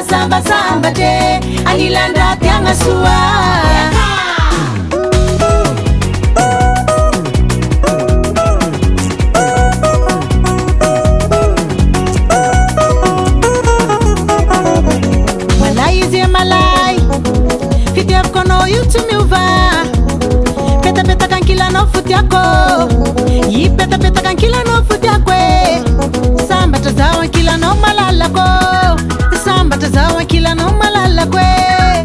masamba-samba te anilandraty agnasoa malay izy e malay fitiavako anao io tsy miova petapetaka ankilanao fotiako ipetapetaka ankilanao fotiako e sambatra zao ankilanao malalako sambatra zao ankilanao malalako e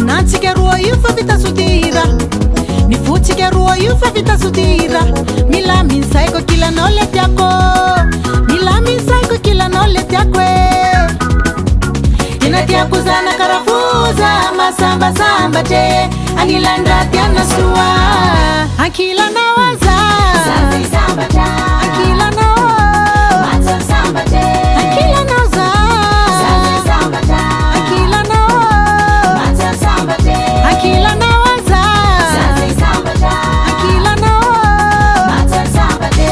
nantsika roa io fa vita sodira ny fotsika roa io fa vita sodira milamisaiko ankilanao le tiako milamisaiko ankilanao le tiako e tena tiako zana karafoza masambasamba te anilandraty agnasoa ankilanao aza sambatra ankilanao masambasamba te ankilanao za sambatra ankilanao masambasamba te ankilanao aza sambatra ankilanao masambasamba te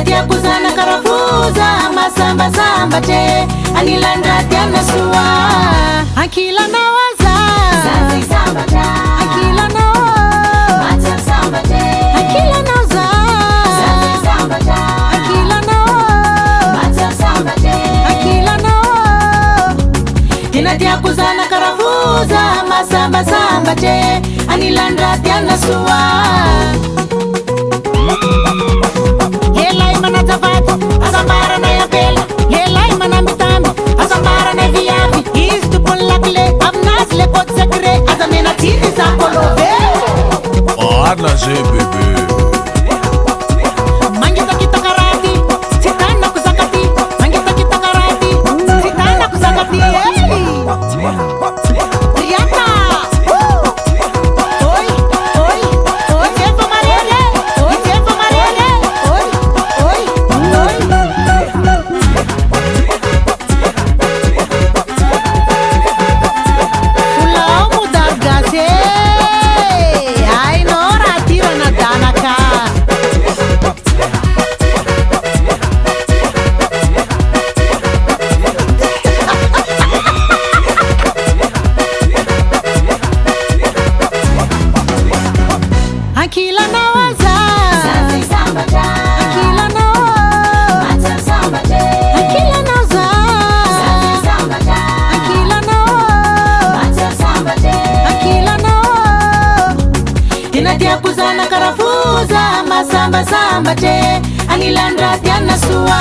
tiakuzana karafuza masambasamba te anilandraty agnasoa ankilanao aza sambatra ankilanao masambasamba te ankilanao za sambatra ankilanao masambasamba te ankilanao tena tiakuzana karafuza masambasamba te anilandraty agnasoa azambarana yapela lelay manambitamby azambarana viavy izy tokony lakle aminazy le code secret azamena tiny zakolove ana zay bebe mangitakitaka-raty tsy tanako zakaty mangitakitaka-raty tsy tanako zakaty riaka oy oy oy jefa marele oy jefa marele oy oy oy fulao mudargase aino raha tirana danaka ankilanao aza sambatra ankilanao masambasamba te ankilanao za sambatra ankilanao masambasamba te ankilanao tena tiakuzana karafuza masambasamba te anilandraty agnasoa